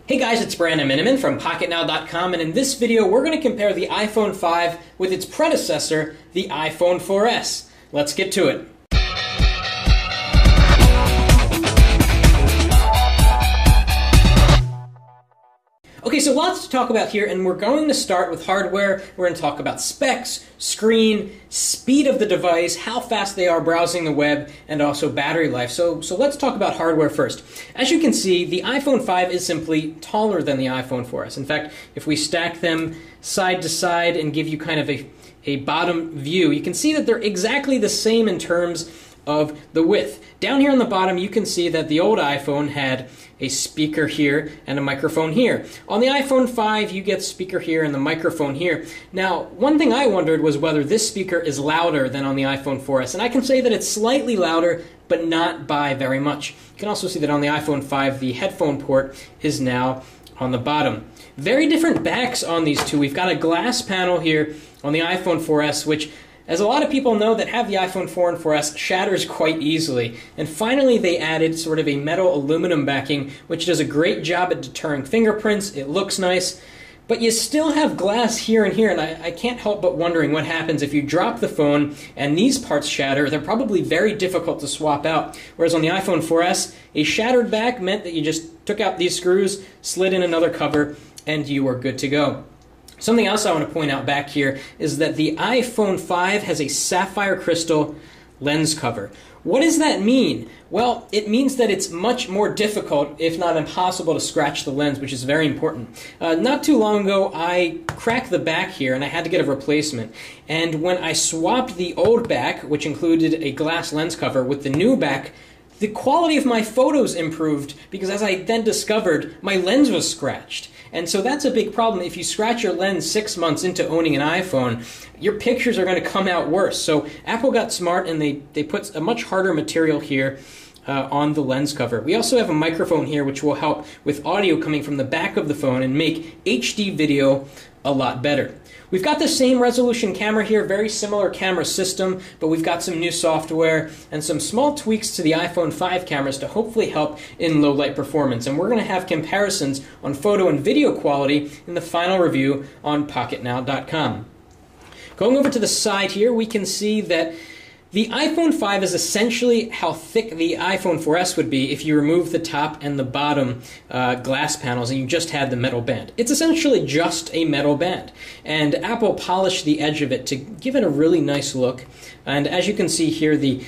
Hey guys, it's Brandon Miniman from PocketNow.com, and in this video we're going to compare the iPhone 5 with its predecessor, the iPhone 4S. Let's get to it. Okay, so lots to talk about here, and we're going to start with hardware. We're going to talk about specs, screen, speed of the device, how fast they are browsing the web, and also battery life. So let's talk about hardware first. As you can see, the iPhone 5 is simply taller than the iPhone 4S. In fact, if we stack them side to side and give you kind of a bottom view, you can see that they're exactly the same in terms of the width. Down here on the bottom, you can see that the old iPhone had a speaker here and a microphone here. On the iPhone 5, you get speaker here and the microphone here. Now, one thing I wondered was whether this speaker is louder than on the iPhone 4S, and I can say that it's slightly louder, but not by very much. You can also see that on the iPhone 5, the headphone port is now on the bottom. Very different backs on these two. We've got a glass panel here on the iPhone 4S, which, as a lot of people know that have the iPhone 4 and 4S, shatters quite easily. And finally they added sort of a metal aluminum backing, which does a great job at deterring fingerprints. It looks nice, but you still have glass here and here, and I can't help but wondering what happens if you drop the phone and these parts shatter. They're probably very difficult to swap out. Whereas on the iPhone 4S, a shattered back meant that you just took out these screws, slid in another cover, and you were good to go. Something else I want to point out back here is that the iPhone 5 has a sapphire crystal lens cover. What does that mean? Well, it means that it's much more difficult, if not impossible, to scratch the lens, which is very important. Not too long ago, I cracked the back here and I had to get a replacement. And when I swapped the old back, which included a glass lens cover, with the new back, the quality of my photos improved because, as I then discovered, my lens was scratched. And so that's a big problem. If you scratch your lens 6 months into owning an iPhone, your pictures are going to come out worse. So Apple got smart and they put a much harder material here on the lens cover. We also have a microphone here which will help with audio coming from the back of the phone and make HD video a lot better. We've got the same resolution camera here, very similar camera system, but we've got some new software and some small tweaks to the iPhone 5 cameras to hopefully help in low light performance. And we're going to have comparisons on photo and video quality in the final review on PocketNow.com. Going over to the side here, we can see that the iPhone 5 is essentially how thick the iPhone 4S would be if you remove the top and the bottom glass panels and you just had the metal band. It's essentially just a metal band. And Apple polished the edge of it to give it a really nice look. And as you can see here, the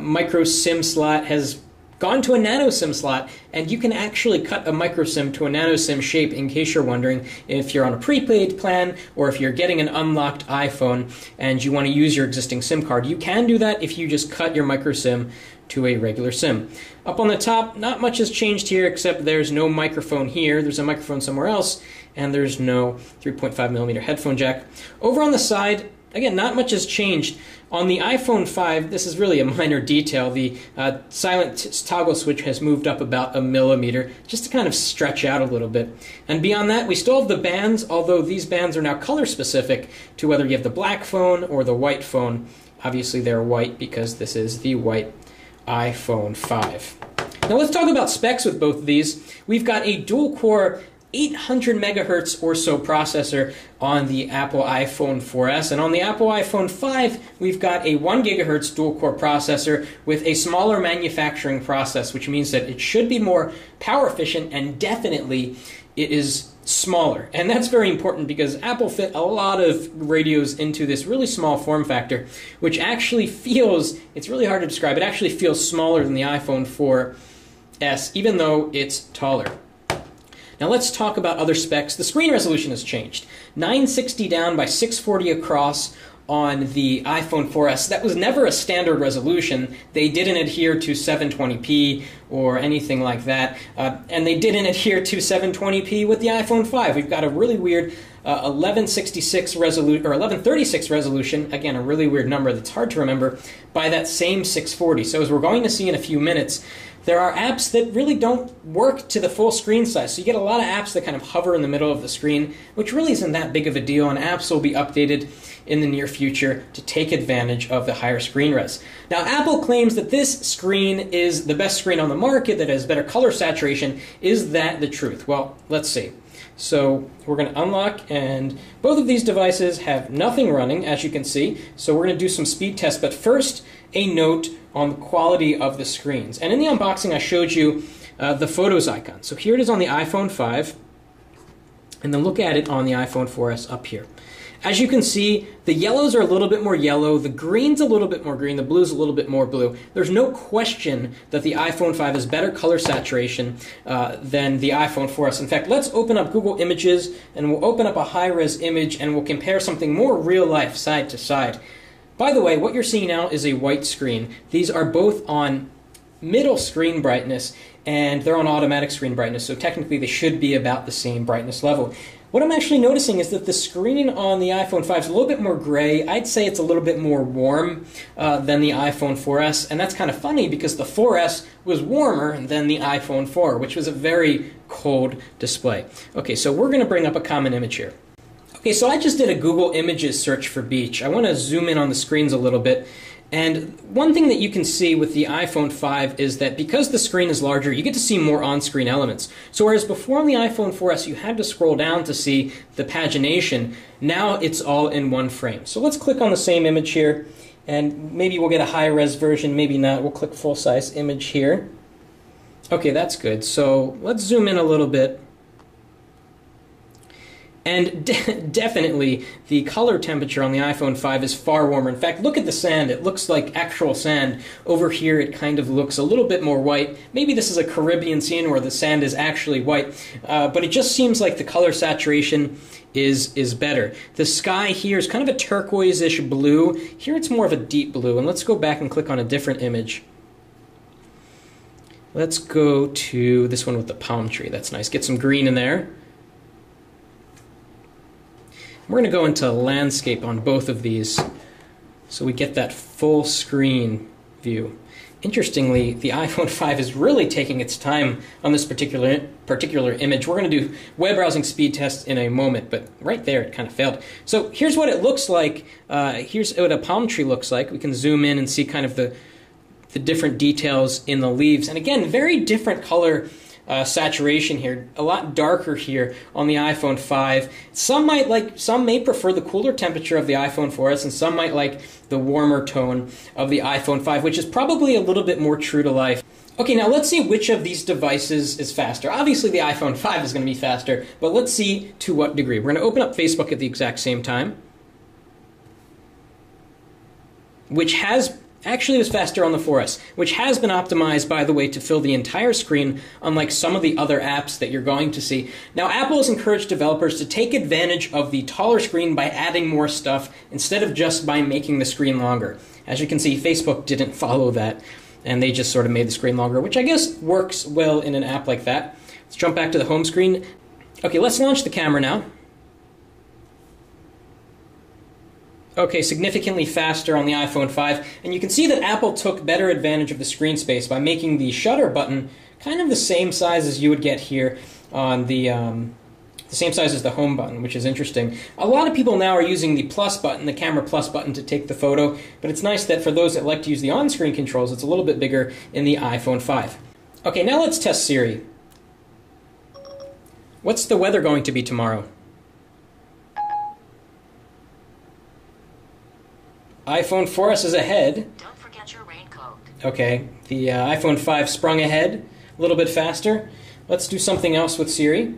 micro SIM slot has gone to a nano SIM slot, and you can actually cut a micro SIM to a nano SIM shape in case you're wondering if you're on a prepaid plan or if you're getting an unlocked iPhone and you want to use your existing SIM card. You can do that if you just cut your micro SIM to a regular SIM. Up on the top, not much has changed here except there's no microphone here. There's a microphone somewhere else, and there's no 3.5mm headphone jack. Over on the side, again, not much has changed. On the iPhone 5, this is really a minor detail. The silent toggle switch has moved up about 1 millimeter, just to kind of stretch out a little bit. And beyond that, we still have the bands, although these bands are now color specific to whether you have the black phone or the white phone. Obviously they're white because this is the white iPhone 5. Now let's talk about specs with both of these. We've got a dual-core 800 megahertz or so processor on the Apple iPhone 4S, and on the Apple iPhone 5 we've got a 1 gigahertz dual-core processor with a smaller manufacturing process, which means that it should be more power efficient, and definitely it is smaller. And that's very important because Apple fit a lot of radios into this really small form factor, which actually feels, it's really hard to describe, it actually feels smaller than the iPhone 4S, even though it's taller. Now let's talk about other specs. The screen resolution has changed. 960 down by 640 across on the iPhone 4S. That was never a standard resolution. They didn't adhere to 720p or anything like that. And they didn't adhere to 720p with the iPhone 5. We've got a really weird 1166 resolution, or 1136 resolution, again a really weird number that's hard to remember, by that same 640. So as we're going to see in a few minutes, there are apps that really don't work to the full screen size. So you get a lot of apps that kind of hover in the middle of the screen, which really isn't that big of a deal, and apps will be updated in the near future to take advantage of the higher screen res. Now, Apple claims that this screen is the best screen on the market, that has better color saturation. Is that the truth? Well, let's see. So we're going to unlock, and both of these devices have nothing running, as you can see. So we're going to do some speed tests, but first, a note on the quality of the screens. And in the unboxing, I showed you the Photos icon. So here it is on the iPhone 5, and then look at it on the iPhone 4S up here. As you can see, the yellows are a little bit more yellow, the green's a little bit more green, the blue's a little bit more blue. There's no question that the iPhone 5 has better color saturation than the iPhone 4S. In fact, let's open up Google Images, and we'll open up a high-res image, and we'll compare something more real-life, side to side. By the way, what you're seeing now is a white screen. These are both on middle screen brightness, and they're on automatic screen brightness, so technically they should be about the same brightness level. What I'm actually noticing is that the screen on the iPhone 5 is a little bit more gray. I'd say it's a little bit more warm than the iPhone 4S, and that's kind of funny because the 4S was warmer than the iPhone 4, which was a very cold display. Okay, so we're going to bring up a common image here. Okay, so I just did a Google Images search for beach. I want to zoom in on the screens a little bit. And one thing that you can see with the iPhone 5 is that because the screen is larger, you get to see more on-screen elements. So whereas before on the iPhone 4S you had to scroll down to see the pagination, now it's all in one frame. So let's click on the same image here, and maybe we'll get a high-res version, maybe not. We'll click full-size image here. Okay, that's good. So let's zoom in a little bit. And definitely, the color temperature on the iPhone 5 is far warmer. In fact, look at the sand. It looks like actual sand. Over here, it kind of looks a little bit more white. Maybe this is a Caribbean scene where the sand is actually white. But it just seems like the color saturation is better. The sky here is kind of a turquoise-ish blue. Here it's more of a deep blue. And let's go back and click on a different image. Let's go to this one with the palm tree. That's nice. Get some green in there. We're going to go into landscape on both of these so we get that full screen view. Interestingly, the iPhone 5 is really taking its time on this particular image. We're going to do web browsing speed tests in a moment, but right there it kind of failed. So here's what it looks like. Here's what a palm tree looks like. We can zoom in and see kind of the different details in the leaves. And again, very different color saturation here, a lot darker here on the iPhone 5. Some may prefer the cooler temperature of the iPhone 4S, and some might like the warmer tone of the iPhone 5, which is probably a little bit more true to life. Okay, now let's see which of these devices is faster. Obviously the iPhone 5 is going to be faster, but let's see to what degree. We're going to open up Facebook at the exact same time, which actually was faster on the 4S, which has been optimized, by the way, to fill the entire screen, unlike some of the other apps that you're going to see. Now, Apple has encouraged developers to take advantage of the taller screen by adding more stuff instead of just by making the screen longer. As you can see, Facebook didn't follow that, and they just sort of made the screen longer, which I guess works well in an app like that. Let's jump back to the home screen. Okay, let's launch the camera now. Okay, significantly faster on the iPhone 5, and you can see that Apple took better advantage of the screen space by making the shutter button kind of the same size as you would get here on the same size as the home button, which is interesting. A lot of people now are using the plus button, the camera plus button, to take the photo, but it's nice that for those that like to use the on-screen controls, it's a little bit bigger in the iPhone 5. Okay, now let's test Siri. What's the weather going to be tomorrow? iPhone 4S is ahead. Don't forget your raincoat. Okay, the iPhone 5 sprung ahead a little bit faster. Let's do something else with Siri.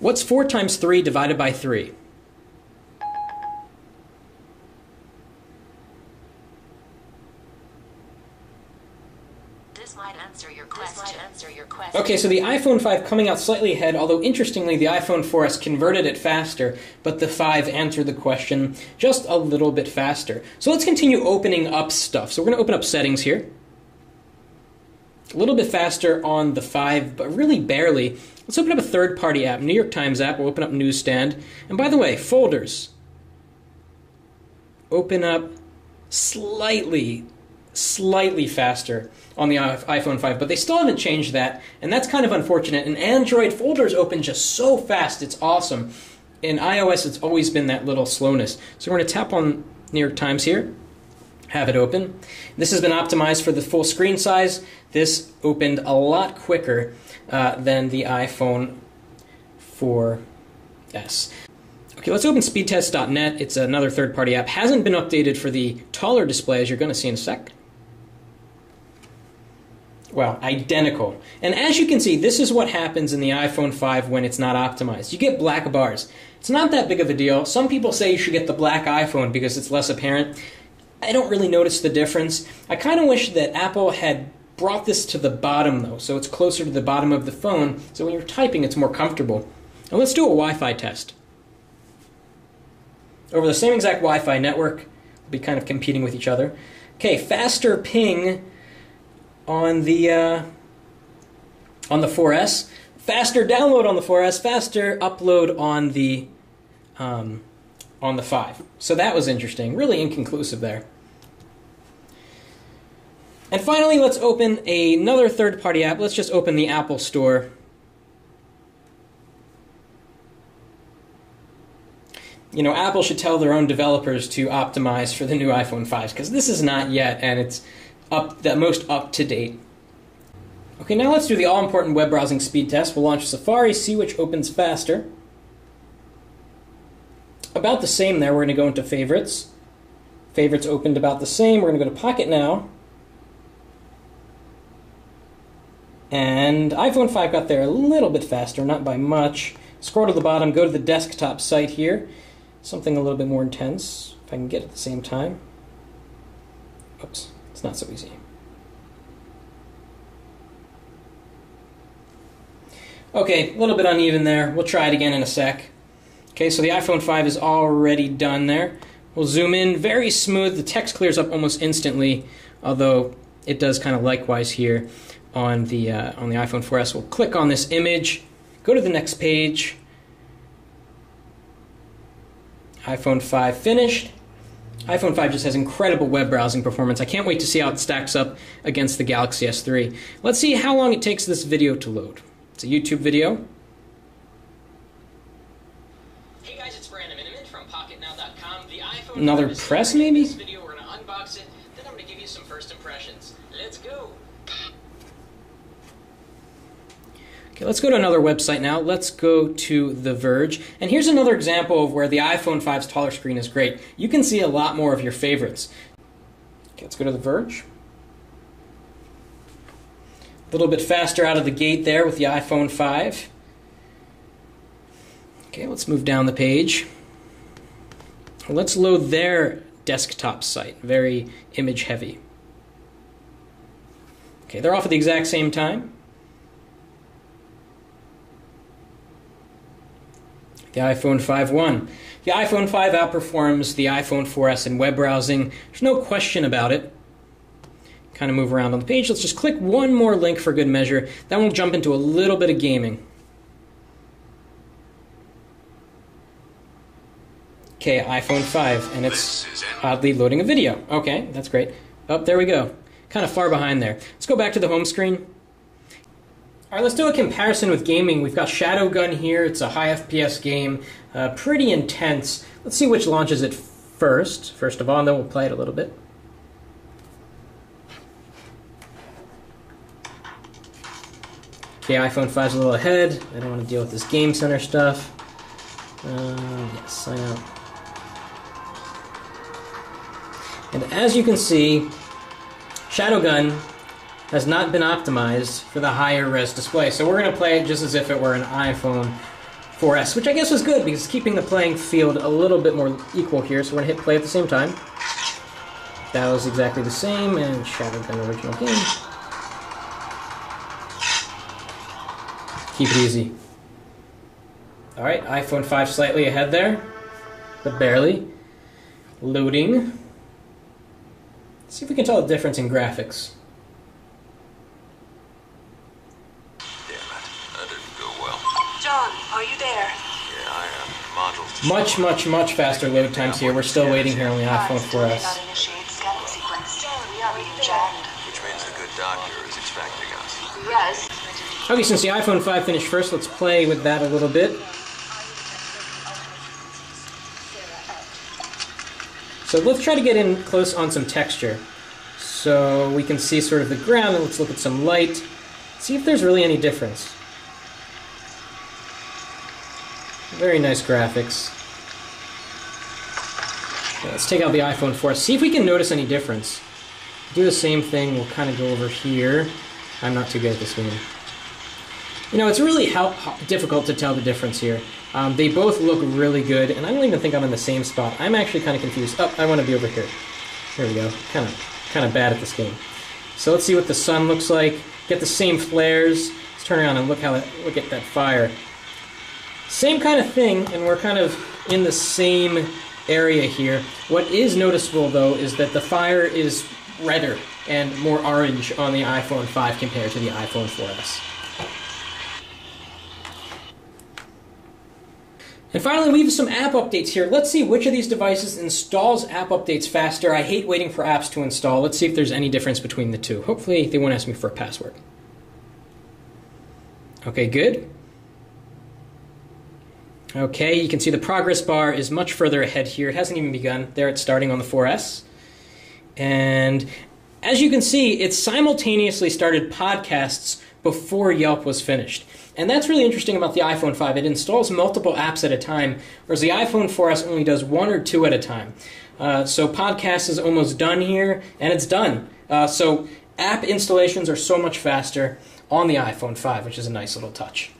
What's 4 times 3 divided by 3? This might answer your question. Okay, so the iPhone 5 coming out slightly ahead, although interestingly the iPhone 4S converted it faster, but the 5 answered the question just a little bit faster. So let's continue opening up stuff. So we're going to open up settings here. A little bit faster on the 5, but really barely. Let's open up a third-party app, New York Times app. We'll open up Newsstand. And by the way, folders. Open up slightly faster on the iPhone 5, but they still haven't changed that, and that's kind of unfortunate. And Android folders open just so fast, it's awesome. in iOS it's always been that little slowness. So we're going to tap on New York Times here, have it open. This has been optimized for the full screen size. This opened a lot quicker than the iPhone 4S. Okay, let's open speedtest.net. It's another third-party app. Hasn't been updated for the taller display, as you're going to see in a sec. Well, identical. And as you can see, this is what happens in the iPhone 5 when it's not optimized. You get black bars. It's not that big of a deal. Some people say you should get the black iPhone because it's less apparent. I don't really notice the difference. I kind of wish that Apple had brought this to the bottom, though, so it's closer to the bottom of the phone, so when you're typing, it's more comfortable. Now let's do a Wi-Fi test. Over the same exact Wi-Fi network, we'll be kind of competing with each other. Okay, faster ping on the 4S, faster download on the 4S, faster upload on the 5. So that was interesting. Really inconclusive there. And finally, let's open another third-party app. Let's just open the Apple Store. You know, Apple should tell their own developers to optimize for the new iPhone 5s, because this is not yet, and it's the most up-to-date. Okay, now let's do the all-important web browsing speed test. We'll launch Safari, see which opens faster. About the same there. We're going to go into Favorites. Favorites opened about the same. We're going to go to Pocket Now. And iPhone 5 got there a little bit faster, not by much. Scroll to the bottom, go to the desktop site here. Something a little bit more intense, if I can get it at the same time. Oops, it's not so easy. Okay, a little bit uneven there. We'll try it again in a sec. Okay, so the iPhone 5 is already done there. We'll zoom in, very smooth. The text clears up almost instantly, although it does kind of likewise here on the iPhone 4S. We'll click on this image, go to the next page. iPhone 5 finished. iPhone 5 just has incredible web browsing performance. I can't wait to see how it stacks up against the Galaxy S3. Let's see how long it takes this video to load. It's a YouTube video. Hey guys, it's Brandon from PocketNow.com. The iPhone Another press, maybe? This video, we're going to unbox it, then I'm going to give you some first impressions. Let's go! Okay, let's go to another website now. Let's go to The Verge. And here's another example of where the iPhone 5's taller screen is great. You can see a lot more of your favorites. Okay, let's go to The Verge. A little bit faster out of the gate there with the iPhone 5. Okay, let's move down the page. Let's load their desktop site. Very image heavy. Okay, they're off at the exact same time. The iPhone 5 won. The iPhone 5 outperforms the iPhone 4S in web browsing. There's no question about it. Kind of move around on the page. Let's just click one more link for good measure. Then we'll jump into a little bit of gaming. Okay, iPhone 5, and it's oddly loading a video. Okay, that's great. Oh, there we go. Kind of far behind there. Let's go back to the home screen. All right, let's do a comparison with gaming. We've got Shadowgun here. It's a high FPS game, pretty intense. Let's see which launches it first of all, and then we'll play it a little bit. Okay, iPhone 5's a little ahead. I don't want to deal with this Game Center stuff. Yes, sign out. And as you can see, Shadowgun has not been optimized for the higher res display. So we're going to play it just as if it were an iPhone 4S, which I guess was good because it's keeping the playing field a little bit more equal here. So we're going to hit play at the same time. That was exactly the same, and Shadowgun original game. Keep it easy. Alright, iPhone 5 slightly ahead there, but barely. Loading. Let's see if we can tell the difference in graphics. Damn it, that didn't go well. John, are you there? Yeah, I am. Modules. Much, much, much faster load times here. We're still waiting here on the iPhone 4S. Initiate scanning sequence. We are being jammed. Which means the good doctor is expecting us. Yes. Okay, since the iPhone 5 finished first, let's play with that a little bit. So let's try to get in close on some texture. So we can see sort of the ground, and let's look at some light. See if there's really any difference. Very nice graphics. Okay, let's take out the iPhone 4. See if we can notice any difference. Do the same thing. We'll kind of go over here. I'm not too good at this game. You know, it's really difficult to tell the difference here. They both look really good, and I don't even think I'm in the same spot. I'm actually kind of confused. Oh, I want to be over here. Here we go. Kind of bad at this game. So let's see what the sun looks like. Get the same flares. Let's turn around and look at that fire. Same kind of thing, and we're kind of in the same area here. What is noticeable, though, is that the fire is redder and more orange on the iPhone 5 compared to the iPhone 4S. And finally, we have some app updates here. Let's see which of these devices installs app updates faster. I hate waiting for apps to install. Let's see if there's any difference between the two. Hopefully, they won't ask me for a password. Okay, good. Okay, you can see the progress bar is much further ahead here. It hasn't even begun. There it's starting on the 4S. And as you can see, it simultaneously started podcasts before Yelp was finished. And that's really interesting about the iPhone 5. It installs multiple apps at a time, whereas the iPhone 4S only does one or two at a time. So podcast is almost done here, and it's done. So app installations are so much faster on the iPhone 5, which is a nice little touch.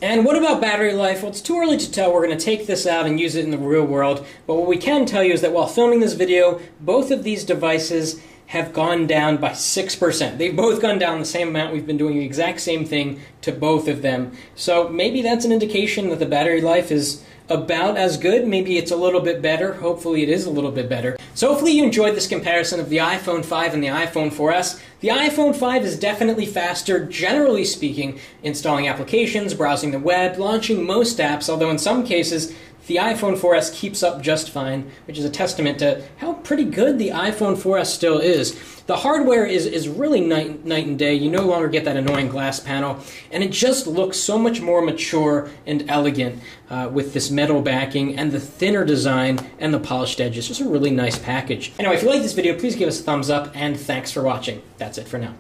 And what about battery life? Well, it's too early to tell. We're going to take this out and use it in the real world. But what we can tell you is that while filming this video, both of these devices have gone down by 6%. They've both gone down the same amount. We've been doing the exact same thing to both of them. So maybe that's an indication that the battery life is about as good. Maybe it's a little bit better. Hopefully it is a little bit better. So hopefully you enjoyed this comparison of the iPhone 5 and the iPhone 4S. The iPhone 5 is definitely faster, generally speaking, installing applications, browsing the web, launching most apps, although in some cases the iPhone 4S keeps up just fine, which is a testament to how pretty good the iPhone 4S still is. The hardware is really night and day. You no longer get that annoying glass panel, and it just looks so much more mature and elegant with this metal backing and the thinner design and the polished edges. Just a really nice package. Anyway, if you like this video, please give us a thumbs up, and thanks for watching. That's it for now.